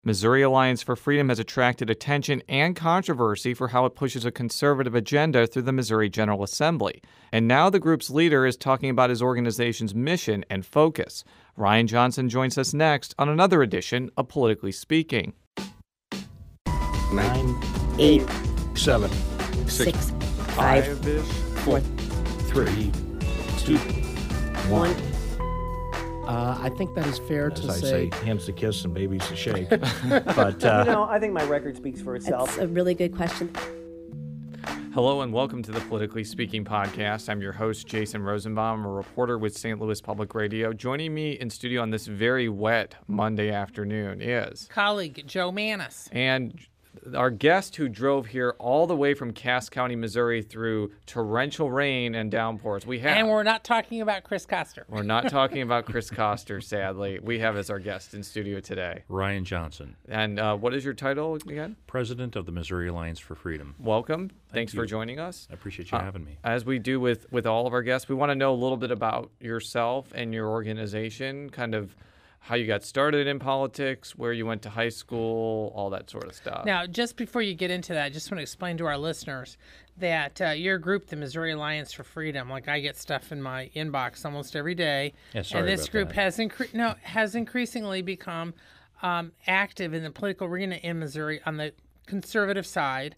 Missouri Alliance for Freedom has attracted attention and controversy for how it pushes a conservative agenda through the Missouri General Assembly. And now the group's leader is talking about his organization's mission and focus. Ryan Johnson joins us next on another edition of Politically Speaking. 9, 8, 7, 6, 5, 4, 3, 2, 1. I think that is fair to As I say. say, hands to kiss and babies to shake. But I think my record speaks for itself. That's a really good question. Hello and welcome to the Politically Speaking podcast. I'm your host, Jason Rosenbaum, a reporter with St. Louis Public Radio. Joining me in studio on this very wet Monday afternoon is colleague Joe Mannies. And our guest who drove here all the way from Cass County, Missouri through torrential rain and downpours. And we're not talking about Chris Koster. We're not talking about Chris Koster, sadly. We have as our guest in studio today. Ryan Johnson. And what is your title again? President of the Missouri Alliance for Freedom. Welcome. Thanks you. for joining us. I appreciate you having me. As we do with all of our guests, we want to know a little bit about yourself and your organization, kind of how you got started in politics, where you went to high school, all that sort of stuff. Now, just before you get into that, I just want to explain to our listeners that your group, the Missouri Alliance for Freedom, like I get stuff in my inbox almost every day. Yeah, sorry and this about group that. has increasingly become active in the political arena in Missouri on the conservative side,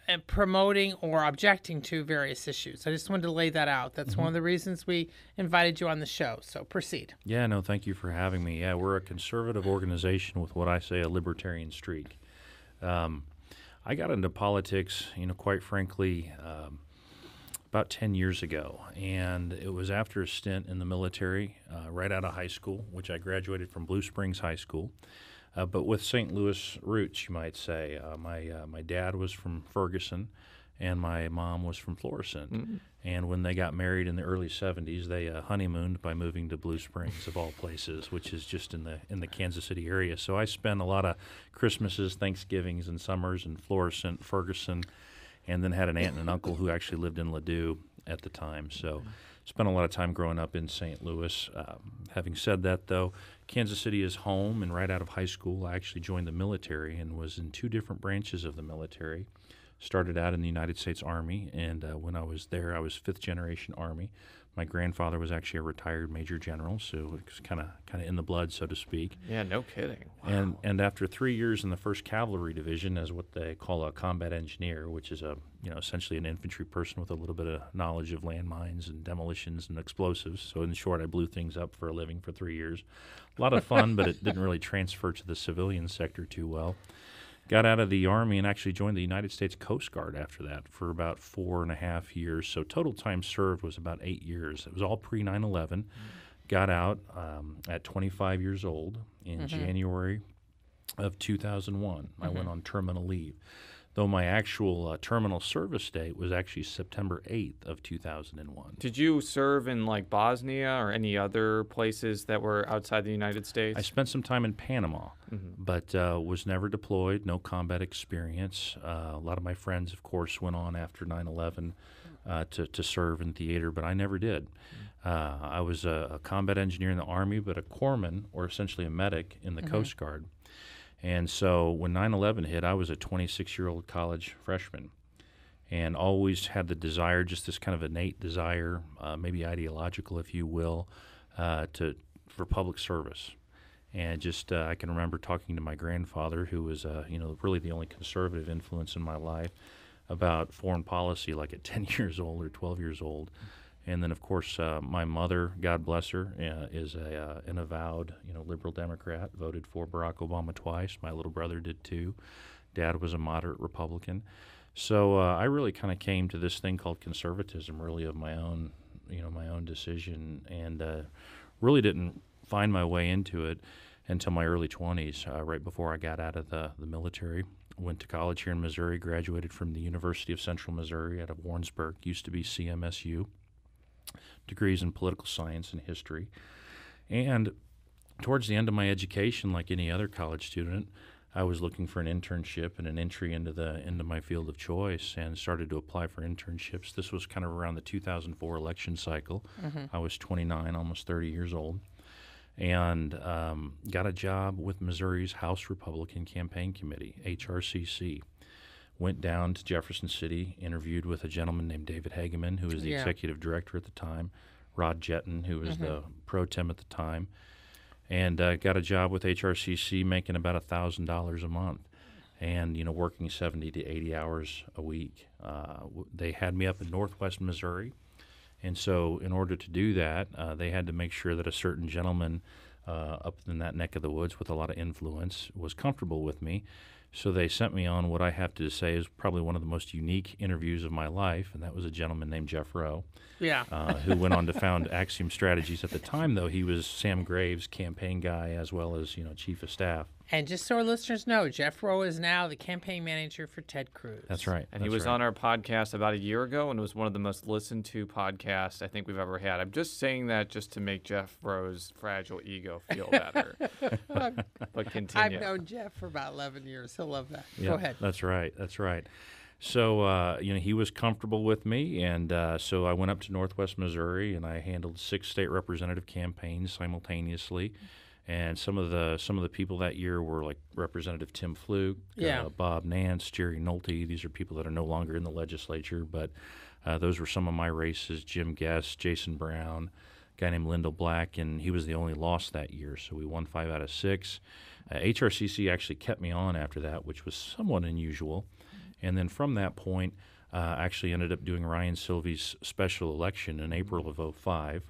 and promoting or objecting to various issues. I just wanted to lay that out. That's one of the reasons we invited you on the show. So proceed. Yeah, no, thank you for having me. Yeah, we're a conservative organization with what I say a libertarian streak. I got into politics, quite frankly, about 10 years ago, and it was after a stint in the military right out of high school, which I graduated from Blue Springs High School. But with St. Louis roots, you might say. My dad was from Ferguson, and my mom was from Florissant. Mm-hmm. And when they got married in the early 70s, they honeymooned by moving to Blue Springs, of all places, which is just in the Kansas City area. So I spent a lot of Christmases, Thanksgivings, and summers in Florissant, Ferguson, and then had an aunt and an uncle who actually lived in Ladue at the time. So spent a lot of time growing up in St. Louis. Having said that, though, Kansas City is home, and right out of high school, I actually joined the military and was in two different branches of the military. Started out in the United States Army, and when I was there, I was fifth-generation Army. My grandfather was actually a retired major general, so it was kind of in the blood, so to speak. Yeah, no kidding. Wow. And after 3 years in the 1st Cavalry Division as what they call a combat engineer, which is essentially an infantry person with a little bit of knowledge of landmines and demolitions and explosives. So in short, I blew things up for a living for 3 years. A lot of fun, but it didn't really transfer to the civilian sector too well. Got out of the Army and actually joined the United States Coast Guard after that for about 4.5 years. So total time served was about 8 years. It was all pre-9/11. Got out at 25 years old in January of 2001. I went on terminal leave, though my actual terminal service date was actually September 8th of 2001. Did you serve in like Bosnia or any other places that were outside the United States? I spent some time in Panama, but was never deployed, no combat experience. A lot of my friends, of course, went on after 9/11 to serve in theater, but I never did. I was a combat engineer in the Army, but a corpsman, or essentially a medic, in the Coast Guard. And so when 9/11 hit, I was a 26-year-old college freshman and always had the desire, just this kind of innate desire, maybe ideological, if you will, for public service. And just I can remember talking to my grandfather, who was really the only conservative influence in my life, about foreign policy, like at 10 years old or 12 years old. And then, of course, my mother, God bless her, is an avowed, liberal Democrat, voted for Barack Obama twice. My little brother did too. Dad was a moderate Republican. So I really kind of came to this thing called conservatism, really of my own, my own decision, and really didn't find my way into it until my early 20s, right before I got out of the military. Went to college here in Missouri, graduated from the University of Central Missouri out of Warrensburg, used to be CMSU. Degrees in political science and history. And towards the end of my education, like any other college student, I was looking for an internship and an entry into my field of choice, and started to apply for internships. This was kind of around the 2004 election cycle. I was 29, almost 30 years old. and got a job with Missouri's House Republican Campaign Committee, HRCC. Went down to Jefferson City, interviewed with a gentleman named David Hageman, who was the executive director at the time, Rod Jetton, who was the pro tem at the time, and got a job with HRCC making about $1,000 a month and, working 70 to 80 hours a week. They had me up in northwest Missouri, and so in order to do that, they had to make sure that a certain gentleman up in that neck of the woods with a lot of influence was comfortable with me. So they sent me on what I have to say is probably one of the most unique interviews of my life, and that was a gentleman named Jeff Rowe, who went on to found Axiom Strategies. At the time, though, he was Sam Graves' campaign guy as well as chief of staff. And just so our listeners know, Jeff Rowe is now the campaign manager for Ted Cruz. That's right. And he was on our podcast about a year ago, and it was one of the most listened to podcasts I think we've ever had. I'm just saying that just to make Jeff Rowe's fragile ego feel better. But continue. I've known Jeff for about 11 years. He'll love that. Yeah, Go ahead. That's right. So, he was comfortable with me, and so I went up to northwest Missouri, and I handled 6 state representative campaigns simultaneously. And some of the people that year were like Representative Tim Fluke, Bob Nance, Jerry Nolte. These are people that are no longer in the legislature, but those were some of my races. Jim Guest, Jason Brown, a guy named Lyndall Black, and he was the only loss that year, so we won 5 out of 6. HRCC actually kept me on after that, which was somewhat unusual. And then from that point, I actually ended up doing Ryan Silvey's special election in April of 2005.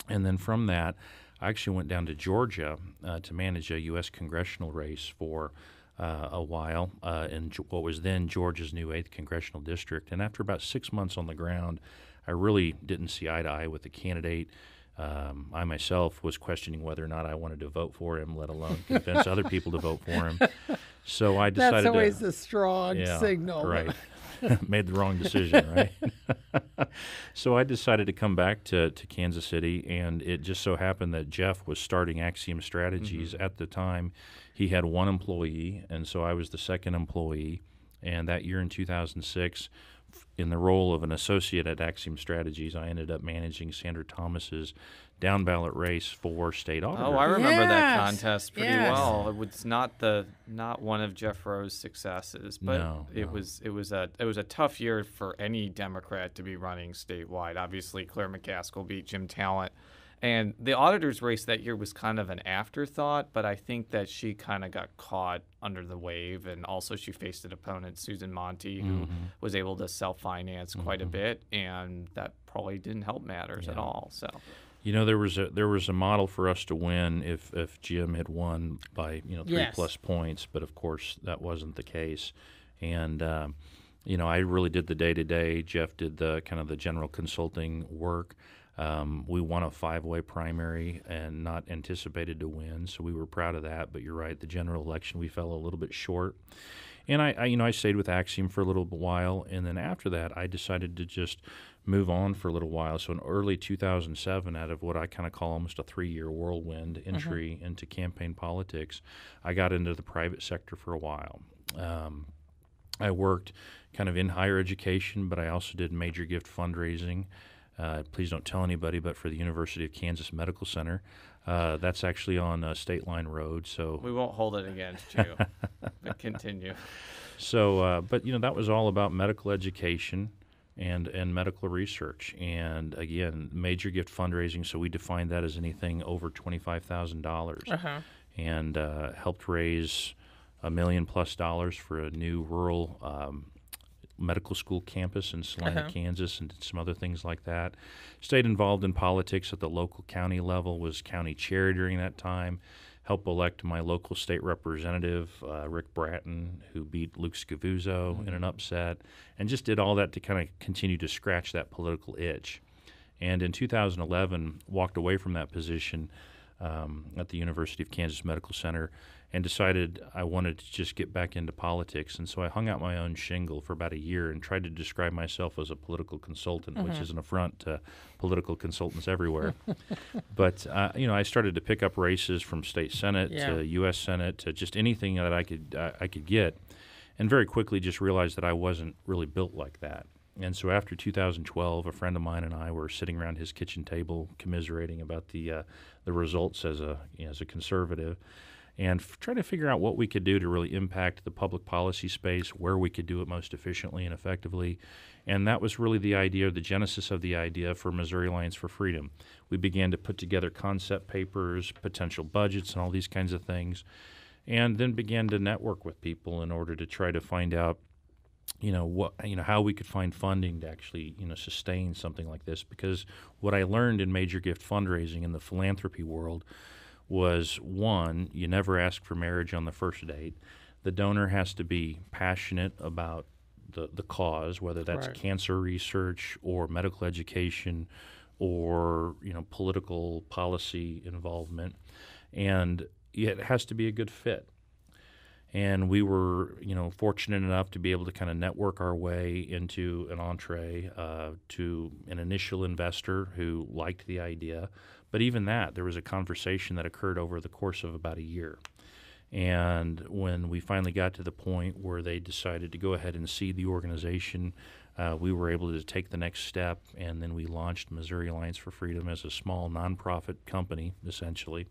And then from that, I actually went down to Georgia to manage a U.S. congressional race for a while in what was then Georgia's new 8th congressional district. And after about 6 months on the ground, I really didn't see eye to eye with the candidate. I myself was questioning whether or not I wanted to vote for him, let alone convince other people to vote for him. So I decided That's always a strong signal. Right. Made the wrong decision, right? So I decided to come back to Kansas City, and it just so happened that Jeff was starting Axiom Strategies. At the time. He had 1 employee, and so I was the second employee. And that year in 2006, in the role of an associate at Axiom Strategies, I ended up managing Sandra Thomas's down-ballot race for state auditor. Oh, I remember that Yes, contest pretty yes. well. It was not one of Jeff Rowe's successes, but No. it was a tough year for any Democrat to be running statewide. Obviously, Claire McCaskill beat Jim Talent, and the auditor's race that year was kind of an afterthought. But I think that she kind of got caught under the wave, and also she faced an opponent, Susan Monty, who was able to self-finance quite a bit, and that probably didn't help matters at all. So. There was a model for us to win if Jim had won by 3+ points, but of course that wasn't the case. And I really did the day-to-day. Jeff did the kind of the general consulting work. We won a 5-way primary and not anticipated to win, so we were proud of that. But you're right, the general election we fell a little bit short. And I stayed with Axiom for a little while, and then after that I decided to just move on for a little while. So in early 2007, out of what I kind of call almost a 3-year whirlwind entry into campaign politics, I got into the private sector for a while. I worked kind of in higher education, but I also did major gift fundraising. Please don't tell anybody, but for the University of Kansas Medical Center. That's actually on State Line Road. So We won't hold it against you. But continue. So, but that was all about medical education and medical research. And again, major gift fundraising. So we defined that as anything over $25,000, and helped raise $1 million+ for a new rural medical school campus in Salina, Kansas, and did some other things like that. Stayed involved in politics at the local county level, was county chair during that time, helped elect my local state representative, Rick Bratton, who beat Luke Scavuzzo in an upset, and just did all that to kind of continue to scratch that political itch. And in 2011, walked away from that position at the University of Kansas Medical Center and decided I wanted to just get back into politics. And so I hung out my own shingle for about a year and tried to describe myself as a political consultant, which is an affront to political consultants everywhere. But, I started to pick up races from state senate to U.S. Senate to just anything that I could get, and very quickly just realized that I wasn't really built like that. And so after 2012, a friend of mine and I were sitting around his kitchen table commiserating about the results as a conservative, and trying to figure out what we could do to really impact the public policy space, where we could do it most efficiently and effectively. And that was really the idea, the genesis of the idea for Missouri Alliance for Freedom. We began to put together concept papers, potential budgets, and all these kinds of things, and then began to network with people in order to try to find out how we could find funding to actually, sustain something like this. Because what I learned in major gift fundraising in the philanthropy world was, one, you never ask for marriage on the first date. The donor has to be passionate about the cause, whether that's Right. cancer research or medical education or, political policy involvement. And it has to be a good fit. And we were, fortunate enough to be able to kind of network our way into an entree to an initial investor who liked the idea. But even that, there was a conversation that occurred over the course of about a year. And when we finally got to the point where they decided to go ahead and seed the organization, we were able to take the next step, and then we launched Missouri Alliance for Freedom as a small nonprofit company, essentially,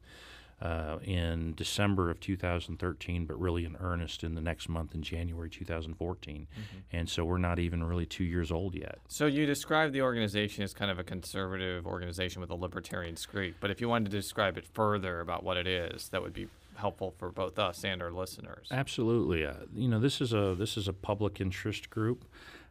in December of 2013, but really in earnest in the next month in January 2014. And so we're not even really 2 years old yet. So you described the organization as kind of a conservative organization with a libertarian streak, but if you wanted to describe it further about what it is, that would be helpful for both us and our listeners. Absolutely. This is a public interest group.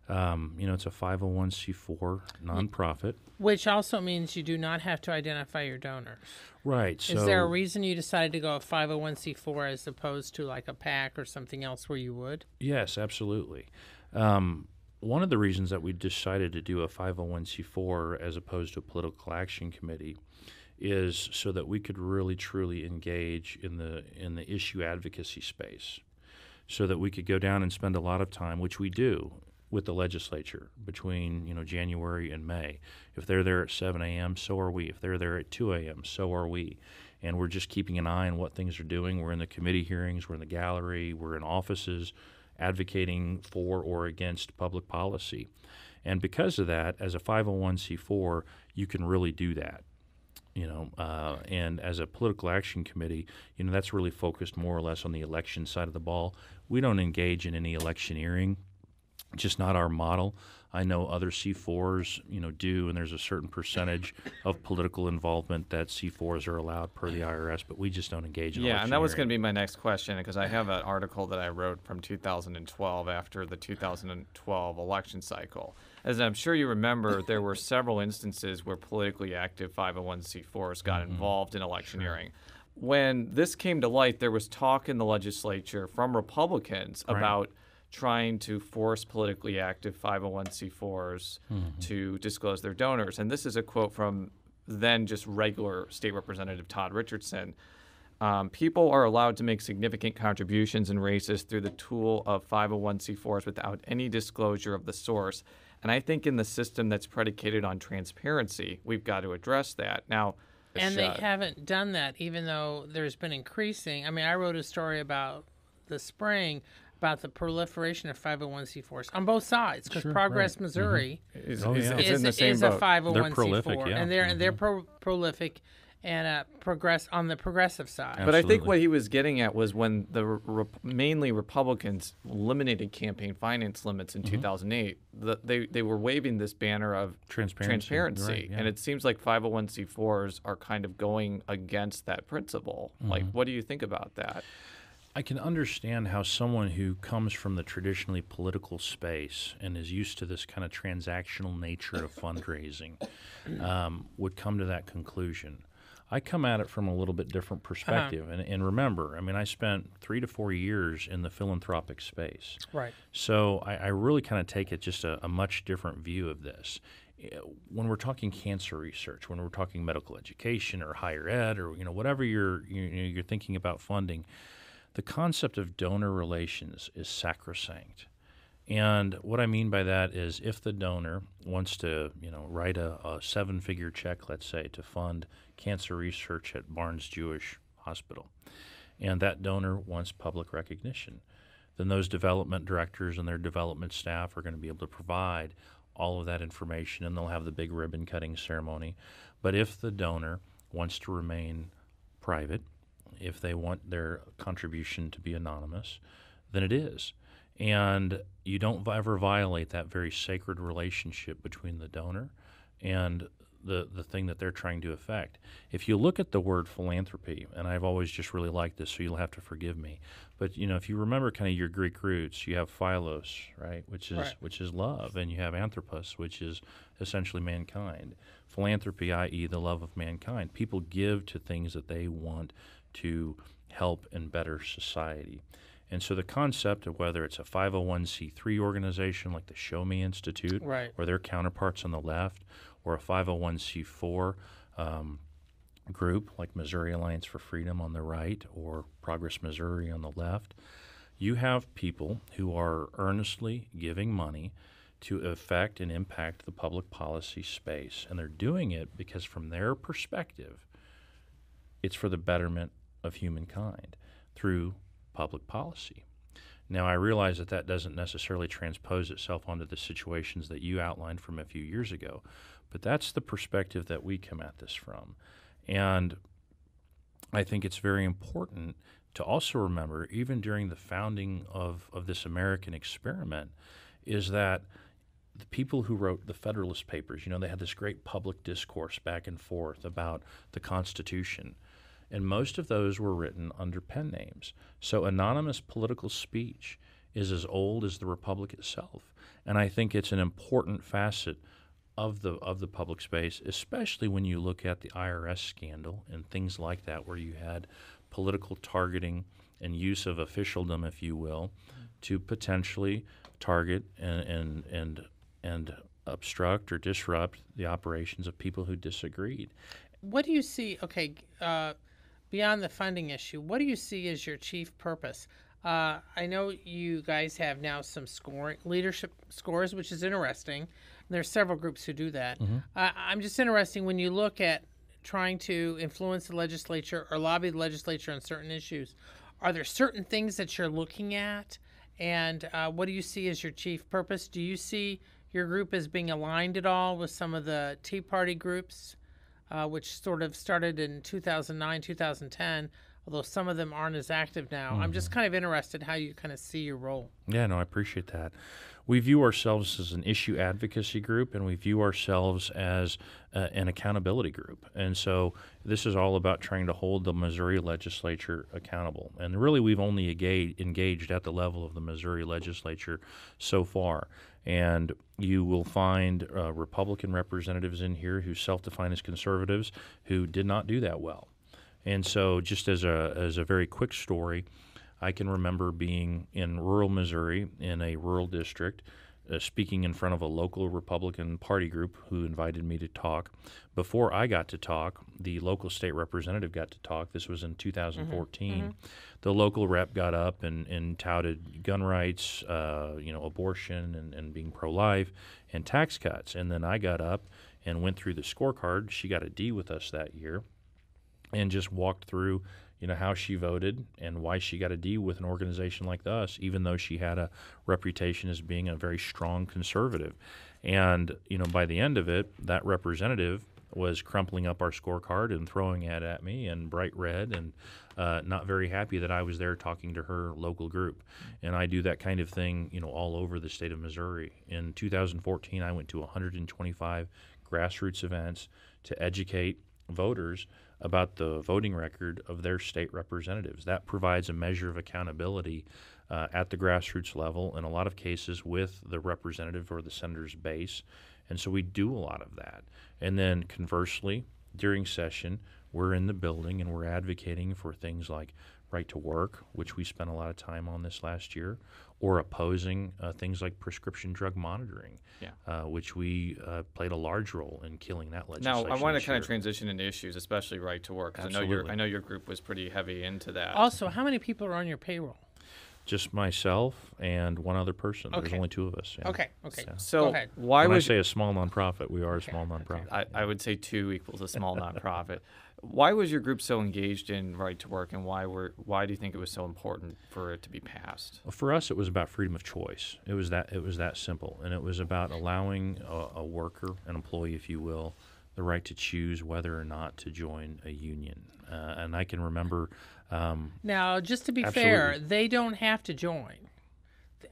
It's a 501c4 nonprofit. Which also means you do not have to identify your donors. Right. So Is there a reason you decided to go a 501c4 as opposed to like a PAC or something else where you would? Yes, absolutely. One of the reasons that we decided to do a 501c4 as opposed to a political action committee is so that we could really truly engage in the issue advocacy space, so that we could go down and spend a lot of time, which we do, with the legislature between January and May. If they're there at 7 a.m., so are we. If they're there at 2 a.m., so are we. And we're just keeping an eye on what things are doing. We're in the committee hearings, we're in the gallery, we're in offices advocating for or against public policy. And because of that, as a 501c4, you can really do that. And as a political action committee, that's really focused more or less on the election side of the ball. We don't engage in any electioneering. Just not our model. I know other C4s, do, and there's a certain percentage of political involvement that C4s are allowed per the IRS, but we just don't engage in Yeah, and that was going electioneering. to be my next question, because I have an article that I wrote from 2012 after the 2012 election cycle. As I'm sure you remember, there were several instances where politically active 501c4s got involved in electioneering. When this came to light, there was talk in the legislature from Republicans about trying to force politically active 501c4s to disclose their donors. And this is a quote from then just regular State Representative Todd Richardson. People are allowed to make significant contributions in races through the tool of 501c4s without any disclosure of the source. And I think in the system that's predicated on transparency, we've got to address that. Now, And they haven't done that, even though there's been increasing. I mean, I wrote a story about the spring about the proliferation of 501c4s on both sides, because Progress Missouri is Oh, yeah. in the is same a boat. 501c4, They're prolific, yeah. and they're prolific and progress on the progressive side. But I think Absolutely. what he was getting at was when the mainly Republicans eliminated campaign finance limits in 2008, they were waving this banner of Transparency, right, yeah. And it seems like 501c4s are kind of going against that principle. Like, what do you think about that? I can understand how someone who comes from the traditionally political space and is used to this kind of transactional nature of fundraising would come to that conclusion. I come at it from a little bit different perspective. And remember, I mean, I spent 3 to 4 years in the philanthropic space. Right. So I really kind of take it just a much different view of this. When we're talking cancer research, when we're talking medical education or higher ed or whatever you're thinking about funding, the concept of donor relations is sacrosanct. And what I mean by that is if the donor wants to, write a 7-figure check, let's say, to fund cancer research at Barnes Jewish Hospital, and that donor wants public recognition, then those development directors and their development staff are going to be able to provide all of that information, and they'll have the big ribbon cutting ceremony. But if the donor wants to remain private, if they want their contribution to be anonymous, then it is. And you don't ever violate that very sacred relationship between the donor and the thing that they're trying to affect. If you look at the word philanthropy, and I've always just really liked this, so you'll have to forgive me, but if you remember kind of your Greek roots, you have philos, right, which is love, and you have anthropos, which is essentially mankind. Philanthropy, i.e., the love of mankind. People give to things that they want to help and better society. And so the concept of whether it's a 501c3 organization like the Show Me Institute, Right. or their counterparts on the left, or a 501c4 group like Missouri Alliance for Freedom on the right, or Progress Missouri on the left, you have people who are earnestly giving money to affect and impact the public policy space. And they're doing it because from their perspective, it's for the betterment of humankind through public policy. Now, I realize that that doesn't necessarily transpose itself onto the situations that you outlined from a few years ago, but that's the perspective that we come at this from. And I think it's very important to also remember, even during the founding of this American experiment, is that the people who wrote the Federalist Papers, they had this great public discourse back and forth about the Constitution. And most of those were written under pen names. So anonymous political speech is as old as the Republic itself. And I think it's an important facet of the public space, especially when you look at the IRS scandal and things like that, where you had political targeting and use of officialdom, if you will, to potentially target and obstruct or disrupt the operations of people who disagreed. What do you see? Okay, beyond the funding issue, what do you see as your chief purpose? I know you guys have now some leadership scores, which is interesting. There's several groups who do that. I'm just interested when you look at trying to influence the legislature or lobby the legislature on certain issues. Are there certain things that you're looking at? And what do you see as your chief purpose? Do you see your group as being aligned at all with some of the Tea Party groups, which sort of started in 2009, 2010, although some of them aren't as active now? I'm just kind of interested how you kind of see your role. Yeah, no, I appreciate that. We view ourselves as an issue advocacy group, and we view ourselves as an accountability group. And so this is all about trying to hold the Missouri legislature accountable. And really, we've only engaged at the level of the Missouri legislature so far. And you will find Republican representatives in here who self-define as conservatives who did not do that well. And so just as a very quick story, I can remember being in rural Missouri in a rural district, speaking in front of a local Republican Party group who invited me to talk. Before I got to talk, the local state representative got to talk. This was in 2014. The local rep got up and touted gun rights, abortion and being pro-life and tax cuts. And then I got up and went through the scorecard. She got a D with us that year and just walked through how she voted and why she got a D with an organization like us, even though she had a reputation as being a very strong conservative. And, by the end of it, that representative was crumpling up our scorecard and throwing it at me in bright red and not very happy that I was there talking to her local group. And I do that kind of thing, all over the state of Missouri. In 2014, I went to 125 grassroots events to educate voters about the voting record of their state representatives. That provides a measure of accountability at the grassroots level, in a lot of cases with the representative or the senator's base. And so we do a lot of that. And then conversely, during session, we're in the building and we're advocating for things like right to work, which we spent a lot of time on this last year, or opposing things like prescription drug monitoring, which we played a large role in killing that legislation. Now, I want to kind of transition into issues, especially right to work, because I know your group was pretty heavy into that. Also, how many people are on your payroll? Just myself and one other person. Okay. There's only two of us. Yeah. Okay. So Go ahead. why when was I say a small nonprofit, we are a small nonprofit. I would say 2 equals a small nonprofit. Why was your group so engaged in right to work, and why do you think it was so important for it to be passed? Well, for us, it was about freedom of choice. It was that simple, and it was about allowing a worker, an employee, if you will, the right to choose whether or not to join a union. And I can remember. Now, just to be Absolutely. fair, they don't have to join.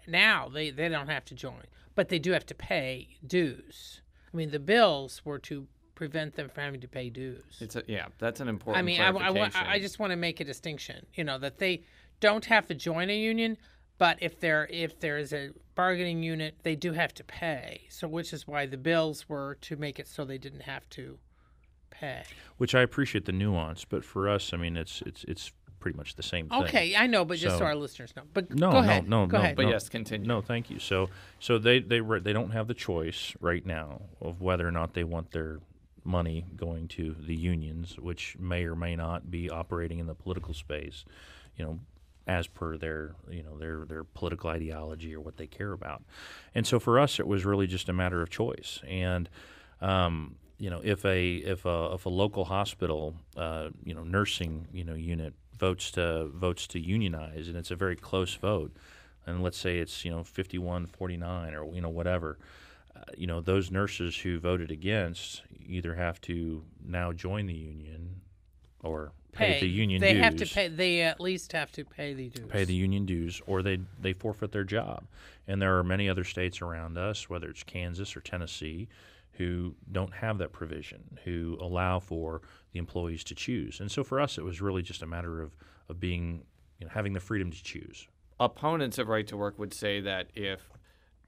Now they don't have to join, but they do have to pay dues. I mean, the bills were to prevent them from having to pay dues. That's an important. I mean, clarification. I just want to make a distinction. That they don't have to join a union, but if there is a bargaining unit, they do have to pay. So, which is why the bills were to make it so they didn't have to pay. Which I appreciate the nuance, but for us, I mean, it's pretty much the same thing. Okay, I know, but just so So- our listeners know. But No, go ahead. no, Go ahead. But no. yes, continue. No, thank you. So they don't have the choice right now of whether or not they want their money going to the unions, which may or may not be operating in the political space, as per their political ideology or what they care about. And so for us, it was really just a matter of choice. And if a local hospital nursing unit votes to unionize, and it's a very close vote, and let's say it's 51-49 or whatever, those nurses who voted against either have to now join the union or pay the union they dues. have to pay. They at least have to pay the dues. Pay the union dues, or they forfeit their job. And there are many other states around us, whether it's Kansas or Tennessee, who don't have that provision, who allow for the employees to choose. And so for us, it was really just a matter of being, having the freedom to choose. Opponents of right to work would say that if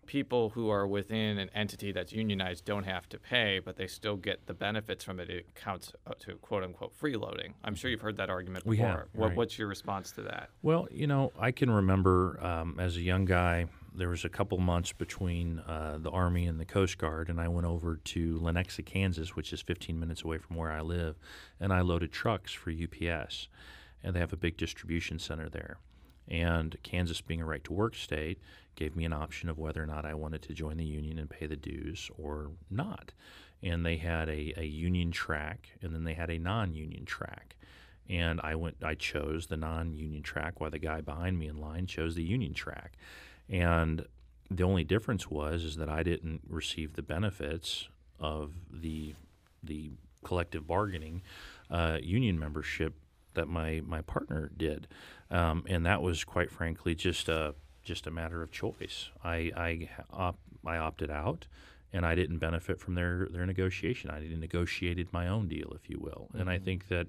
people who are within an entity that's unionized don't have to pay, but they still get the benefits from it, it counts to quote unquote freeloading. I'm sure you've heard that argument before. We have, right. What's your response to that? Well, I can remember as a young guy, there was a couple months between the Army and the Coast Guard, and I went over to Lenexa, Kansas, which is 15 minutes away from where I live, and I loaded trucks for UPS, and they have a big distribution center there. And Kansas, being a right-to-work state, gave me an option of whether or not I wanted to join the union and pay the dues or not. And they had a union track, and then they had a non-union track. And I chose the non-union track, while the guy behind me in line chose the union track. And the only difference is that I didn't receive the benefits of the collective bargaining union membership that my partner did, and that was quite frankly just a matter of choice. I opted out, and I didn't benefit from their negotiation. I negotiated my own deal, if you will, and I think that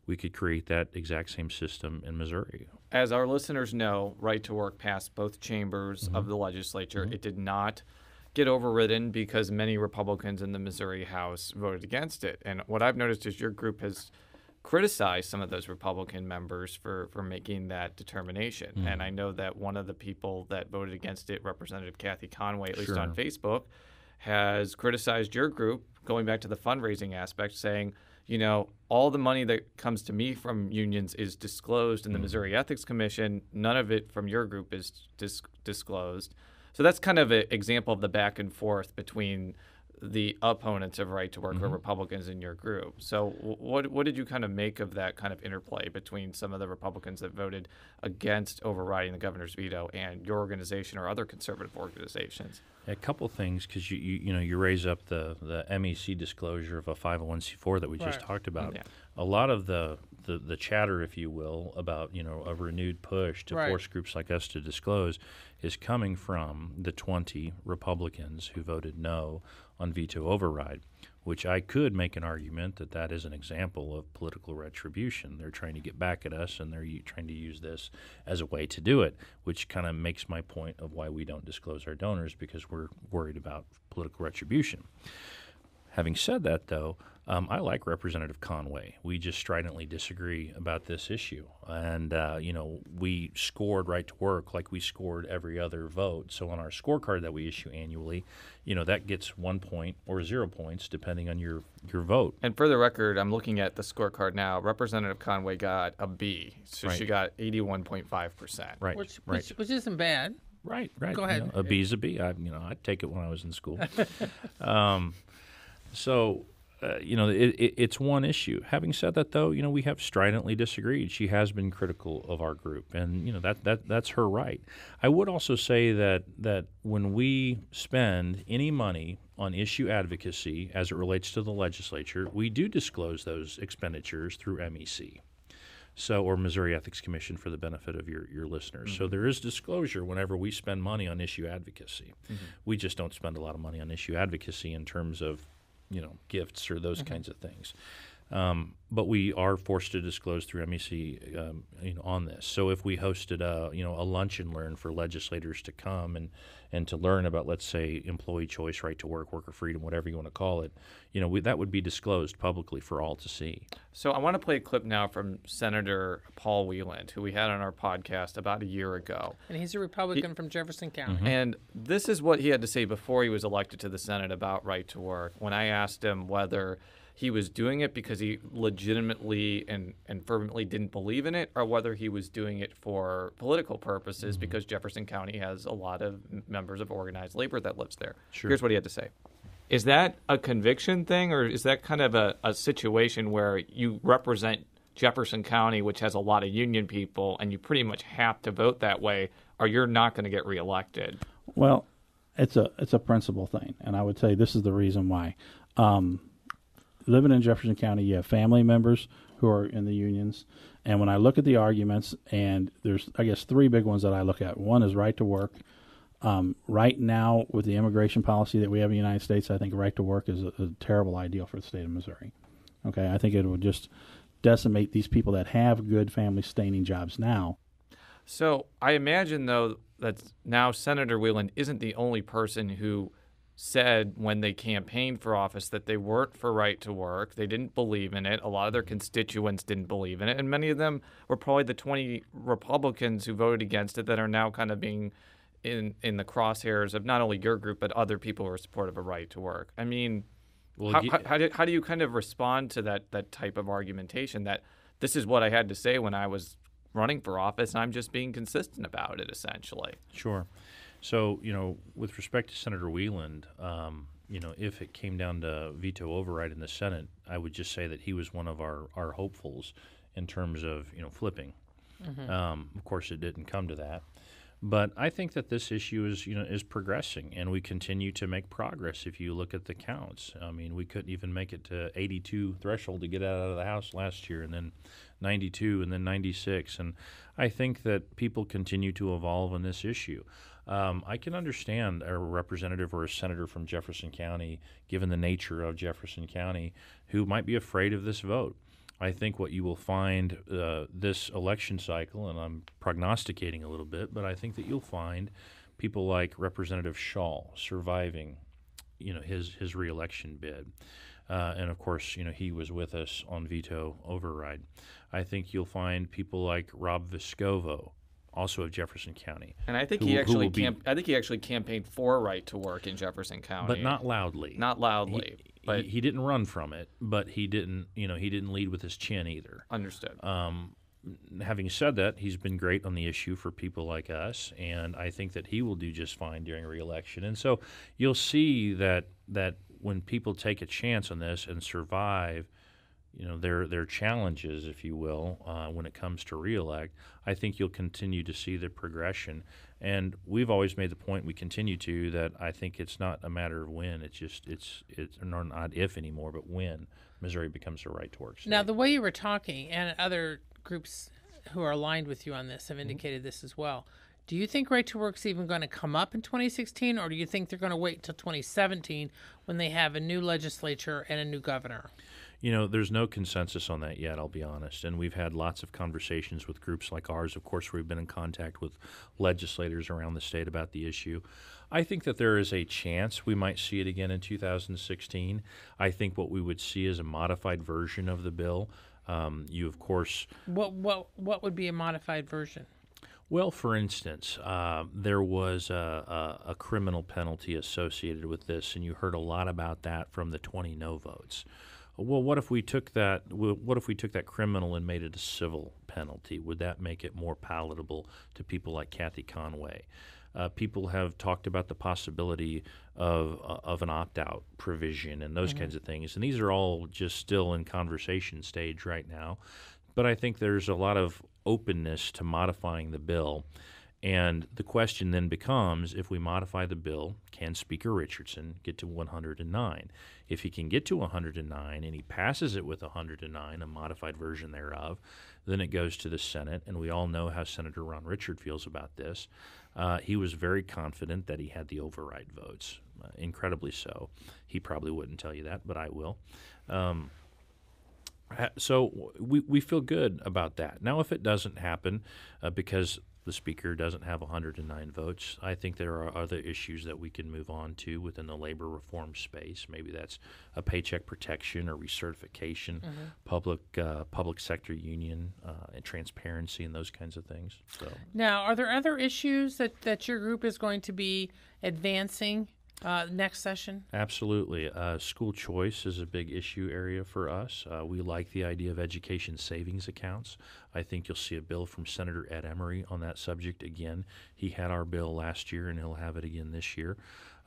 we could create that exact same system in Missouri. As our listeners know, right to work passed both chambers of the legislature. It did not get overridden because many Republicans in the Missouri House voted against it. And what I've noticed is your group has criticized some of those Republican members for making that determination. And I know that one of the people that voted against it, Representative Kathy Conway, at least on Facebook, has criticized your group, going back to the fundraising aspect, saying, all the money that comes to me from unions is disclosed in the Missouri Ethics Commission. None of it from your group is disclosed. So that's kind of an example of the back and forth between the opponents of right to work or Republicans in your group. So what did you kind of make of that kind of interplay between some of the Republicans that voted against overriding the governor's veto and your organization or other conservative organizations? A couple things, because you raise up the MEC disclosure of a 501c4 that we just talked about. Yeah. A lot of the chatter, if you will, about a renewed push to force groups like us to disclose is coming from the 20 Republicans who voted no on veto override, which I could make an argument that is an example of political retribution. They're trying to get back at us, and they're trying to use this as a way to do it, which kind of makes my point of why we don't disclose our donors, because we're worried about political retribution. Having said that, though, I like Representative Conway. We just stridently disagree about this issue. And, we scored right to work like we scored every other vote. So on our scorecard that we issue annually, that gets 1 point or 0 points depending on your vote. And for the record, I'm looking at the scorecard now. Representative Conway got a B, so she got 81.5%. Right, Which isn't bad. Right. Go ahead. A B's a B. I'd take it when I was in school. So, it's one issue. Having said that, though, we have stridently disagreed. She has been critical of our group, and that's her right. I would also say that when we spend any money on issue advocacy as it relates to the legislature, we do disclose those expenditures through MEC. Or Missouri Ethics Commission, for the benefit of your listeners. So there is disclosure whenever we spend money on issue advocacy. We just don't spend a lot of money on issue advocacy in terms of gifts or those kinds of things. But we are forced to disclose through MEC on this. So if we hosted a lunch and learn for legislators to come and to learn about, let's say, employee choice, right to work, worker freedom, whatever you want to call it, that would be disclosed publicly for all to see. So I want to play a clip now from Senator Paul Wieland, who we had on our podcast about a year ago. And he's a Republican from Jefferson County. And this is what he had to say before he was elected to the Senate about right to work. When I asked him whether he was doing it because he legitimately and fervently didn't believe in it, or whether he was doing it for political purposes because Jefferson County has a lot of members of organized labor that lives there. Sure. Here's what he had to say. Is that a conviction thing, or is that kind of a situation where you represent Jefferson County, which has a lot of union people, and you pretty much have to vote that way, or you're not going to get reelected? Well, it's a principle thing, and I would say this is the reason why. Living in Jefferson County, you have family members who are in the unions. And when I look at the arguments, and there's, I guess, three big ones that I look at. One is right to work. Right now, with the immigration policy that we have in the United States, I think right to work is a terrible idea for the state of Missouri. Okay, I think it would just decimate these people that have good family-sustaining jobs now. So I imagine, though, that now Senator Wieland isn't the only person who said when they campaigned for office that they weren't for right to work. They didn't believe in it. A lot of their constituents didn't believe in it. And many of them were probably the 20 Republicans who voted against it that are now kind of being in the crosshairs of not only your group, but other people who are supportive of right to work. I mean, how do you kind of respond to that type of argumentation that this is what I had to say when I was running for office, and I'm just being consistent about it, essentially? Sure. So, with respect to Senator Wieland, if it came down to veto override in the Senate, I would just say that he was one of our hopefuls in terms of, flipping. Of course, it didn't come to that. But I think that this issue is progressing, and we continue to make progress. If you look at the counts, I mean, we couldn't even make it to 82 threshold to get out of the House last year, and then 92, and then 96. And I think that people continue to evolve on this issue. I can understand a representative or a senator from Jefferson County, given the nature of Jefferson County, who might be afraid of this vote. I think what you will find this election cycle, and I'm prognosticating a little bit, but I think that you'll find people like Representative Shaw surviving, his reelection bid. And of course, he was with us on veto override. I think you'll find people like Rob Vescovo, also of Jefferson County. And I think he actually campaigned for right to work in Jefferson County, but not loudly. Not loudly. But he didn't run from it, but he didn't lead with his chin either. Understood. Having said that, he's been great on the issue for people like us, and I think that he will do just fine during re-election. And so you'll see that when people take a chance on this and survive, their challenges, if you will, when it comes to re-elect, I think you'll continue to see the progression. And we've always made the point, we continue to, that I think it's not a matter of when, it's not if anymore, but when Missouri becomes a right to work state. Now, the way you were talking, and other groups who are aligned with you on this have indicated this as well. Do you think right to work's even going to come up in 2016, or do you think they're going to wait until 2017 when they have a new legislature and a new governor? There's no consensus on that yet, I'll be honest. And we've had lots of conversations with groups like ours. Of course, we've been in contact with legislators around the state about the issue. I think that there is a chance we might see it again in 2016. I think what we would see is a modified version of the bill. Of course... What would be a modified version? Well, for instance, there was a criminal penalty associated with this, and you heard a lot about that from the 20 no votes. well, what if we took that? What if we took that criminal and made it a civil penalty? Would that make it more palatable to people like Kathy Conway? People have talked about the possibility of an opt-out provision and those kinds of things, and these are all just still in conversation stage right now. But I think there's a lot of openness to modifying the bill. And the question then becomes, if we modify the bill, can Speaker Richardson get to 109? If he can get to 109 and he passes it with 109, a modified version thereof, then it goes to the Senate, and we all know how Senator Ron Richard feels about this. He was very confident that he had the override votes, incredibly so. He probably wouldn't tell you that, but I will. So we feel good about that. Now, if it doesn't happen because the Speaker doesn't have 109 votes, I think there are other issues that we can move on to within the labor reform space. Maybe that's a paycheck protection or recertification, public sector union, and transparency and those kinds of things. So Now, are there other issues that your group is going to be advancing next session? absolutely. School choice is a big issue area for us. We like the idea of education savings accounts. I think you'll see a bill from Senator Ed Emery on that subject again. He had our bill last year, and he'll have it again this year.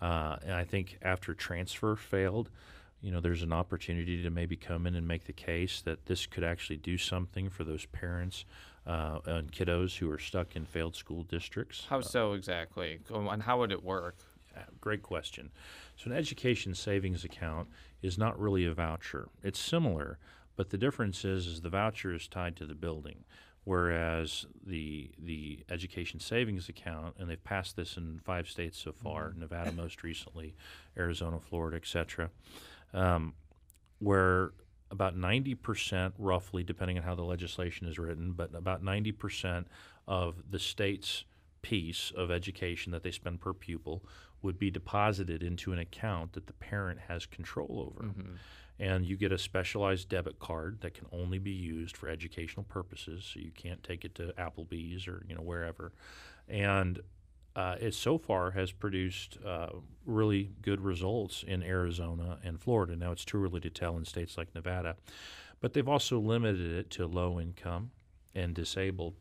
And I think after transfer failed, there's an opportunity to maybe come in and make the case that this could actually do something for those parents and kiddos who are stuck in failed school districts. How so exactly? And how would it work? Great question. So an education savings account is not really a voucher. It's similar, but the difference is the voucher is tied to the building, whereas the education savings account, and they've passed this in 5 states so far, Nevada most recently, Arizona, Florida, etc., where about 90%, roughly, depending on how the legislation is written, but about 90% of the state's piece of education that they spend per pupil would be deposited into an account that the parent has control over. And you get a specialized debit card that can only be used for educational purposes, so you can't take it to Applebee's or wherever. And it so far has produced really good results in Arizona and Florida. Now, it's too early to tell in states like Nevada, but they've also limited it to low income and disabled.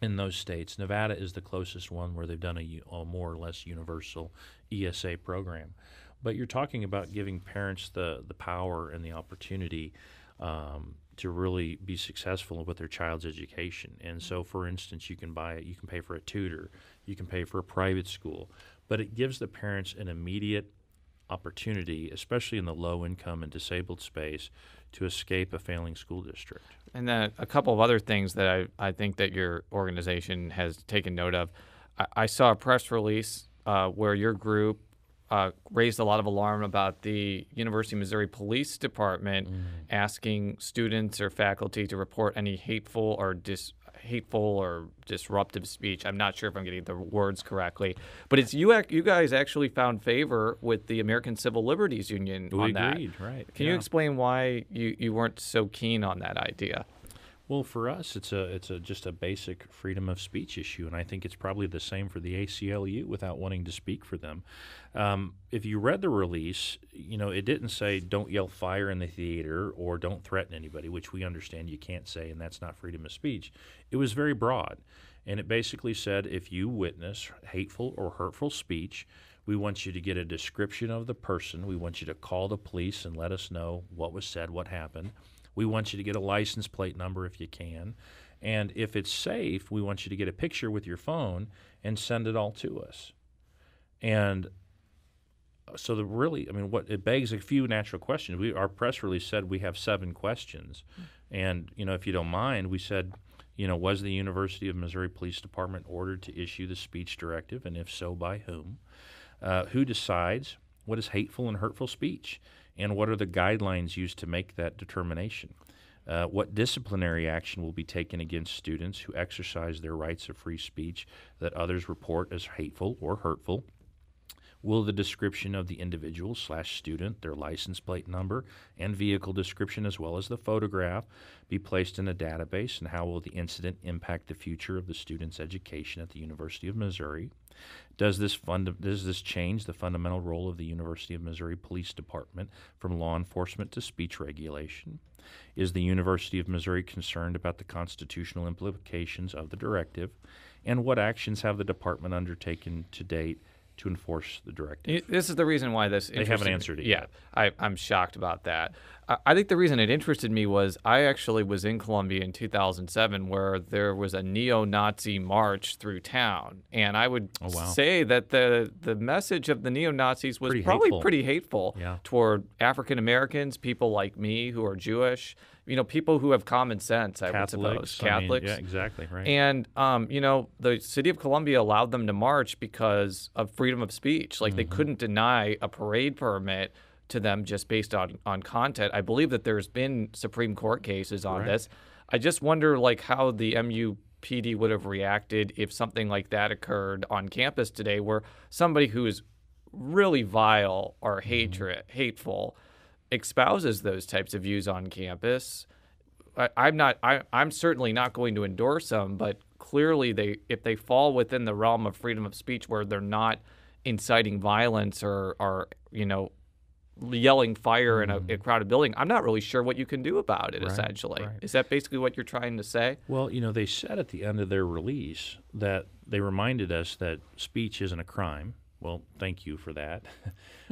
In those states, Nevada is the closest one where they've done a more or less universal ESA program. But you're talking about giving parents the power and the opportunity to really be successful with their child's education. And so, for instance, you can pay for a tutor, you can pay for a private school, but it gives the parents an immediate opportunity, especially in the low income and disabled space, to escape a failing school district. And then a couple of other things that I think that your organization has taken note of. I saw a press release where your group raised a lot of alarm about the University of Missouri Police Department asking students or faculty to report any hateful or disruptive speech. I'm not sure if I'm getting the words correctly, but it's you guys actually found favor with the American Civil Liberties Union on that. We agreed, right. Can you explain why you weren't so keen on that idea? Well, for us, it's just a basic freedom of speech issue, and I think it's probably the same for the ACLU without wanting to speak for them. If you read the release, it didn't say don't yell fire in the theater or don't threaten anybody, which we understand you can't say, and that's not freedom of speech. It was very broad, and it basically said if you witness hateful or hurtful speech, we want you to get a description of the person. We want you to call the police and let us know what was said, what happened. We want you to get a license plate number if you can. And if it's safe, we want you to get a picture with your phone and send it all to us. And so what it begs a few natural questions. Our press release said we have 7 questions. And, if you don't mind, we said, was the University of Missouri Police Department ordered to issue the speech directive? And if so, by whom? Who decides what is hateful and hurtful speech? And what are the guidelines used to make that determination? What disciplinary action will be taken against students who exercise their rights of free speech that others report as hateful or hurtful? Will the description of the individual/student, their license plate number, and vehicle description, as well as the photograph, be placed in a database? And how will the incident impact the future of the student's education at the University of Missouri? Does this change the fundamental role of the University of Missouri Police Department from law enforcement to speech regulation? Is the University of Missouri concerned about the constitutional implications of the directive? And what actions have the department undertaken to date to enforce the directive? This is the reason why this They haven't answered it yet. I'm shocked about that. I think the reason it interested me was I actually was in Columbia in 2007 where there was a neo-Nazi march through town. And I would say that the message of the neo-Nazis was pretty hateful toward African Americans, people like me who are Jewish, people who have common sense, I would suppose. Catholics. Yeah, exactly, right. And, the city of Columbia allowed them to march because of freedom of speech. Like, they couldn't deny a parade permit to them just based on content. I believe that there's been Supreme Court cases on this. I just wonder, how the MUPD would have reacted if something like that occurred on campus today, where somebody who is really vile or hateful espouses those types of views on campus. I'm certainly not going to endorse them, but clearly if they fall within the realm of freedom of speech where they're not inciting violence or yelling fire in a crowded building, I'm not really sure what you can do about it, essentially. Right. Is that basically what you're trying to say? Well, they said at the end of their release that they reminded us that speech isn't a crime. Well, thank you for that.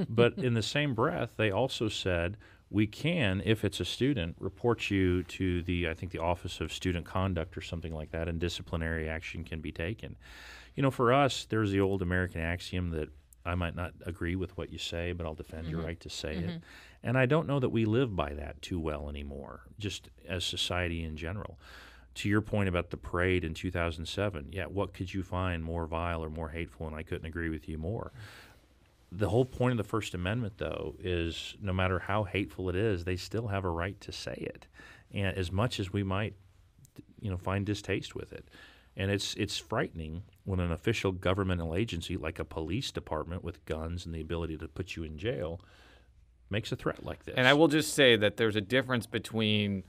But in the same breath, they also said we can, if it's a student, report you to the Office of Student Conduct or something like that, and disciplinary action can be taken. For us, there's the old American axiom that I might not agree with what you say, but I'll defend your right to say it. And I don't know that we live by that too well anymore, just as society in general. To your point about the parade in 2007, what could you find more vile or more hateful? And I couldn't agree with you more. The whole point of the First Amendment, though, is no matter how hateful it is, they still have a right to say it, and as much as we might, find distaste with it. And it's frightening when an official governmental agency like a police department with guns and the ability to put you in jail makes a threat like this. And I will just say that there's a difference between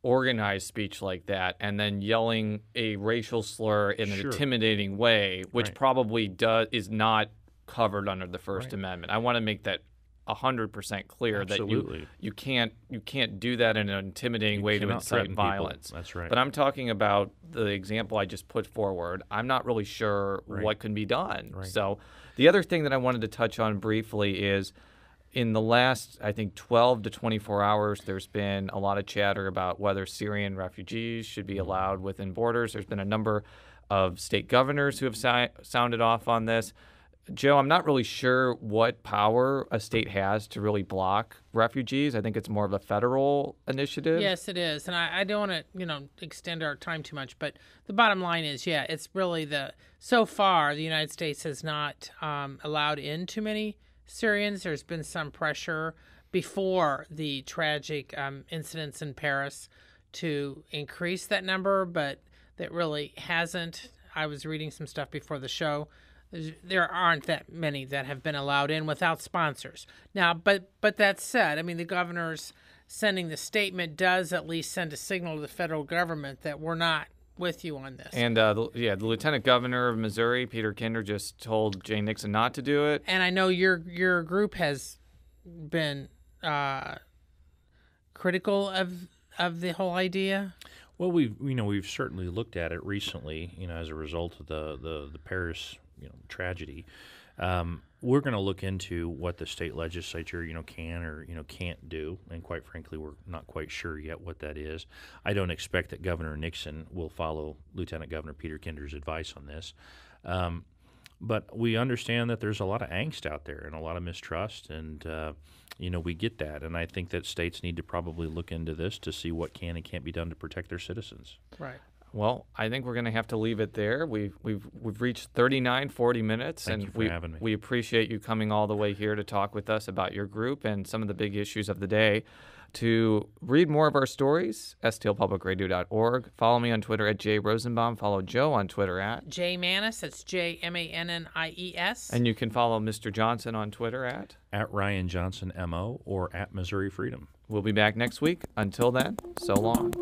organized speech like that and then yelling a racial slur in an intimidating way, which probably is not covered under the First Amendment. I want to make that 100% clear that you can't do that in an intimidating way to incite violence. That's right. But I'm talking about the example I just put forward. I'm not really sure what can be done. Right. So the other thing that I wanted to touch on briefly is in the last, 12 to 24 hours, there's been a lot of chatter about whether Syrian refugees should be allowed within borders. There's been a number of state governors who have sounded off on this. Joe, I'm not really sure what power a state has to really block refugees. I think it's more of a federal initiative. Yes, it is. And I don't want to, extend our time too much, but the bottom line is, it's really so far the United States has not allowed in too many Syrians. There's been some pressure before the tragic incidents in Paris to increase that number, but that really hasn't. I was reading some stuff before the show. There aren't that many that have been allowed in without sponsors. Now, but that said, the governor's sending the statement does at least send a signal to the federal government that we're not with you on this. And the lieutenant governor of Missouri, Peter Kinder, just told Jay Nixon not to do it. And I know your group has been critical of the whole idea. Well, we've certainly looked at it recently, as a result of the Paris tragedy. We're going to look into what the state legislature, can or can't do, and quite frankly, we're not quite sure yet what that is. I don't expect that Governor Nixon will follow Lieutenant Governor Peter Kinder's advice on this, but we understand that there's a lot of angst out there and a lot of mistrust, and we get that, and I think that states need to probably look into this to see what can and can't be done to protect their citizens. Right. Well, I think we're going to have to leave it there. We've reached 39, 40 minutes, Thank and you for having me. we appreciate you coming all the way here to talk with us about your group and some of the big issues of the day. To read more of our stories, stlpublicradio.org. Follow me on Twitter at @JRosenbaum. Follow Joe on Twitter at J Mannies, that's JMANNIES. And you can follow Mr. Johnson on Twitter at Ryan Johnson MO or at Missouri Freedom. We'll be back next week. Until then, so long.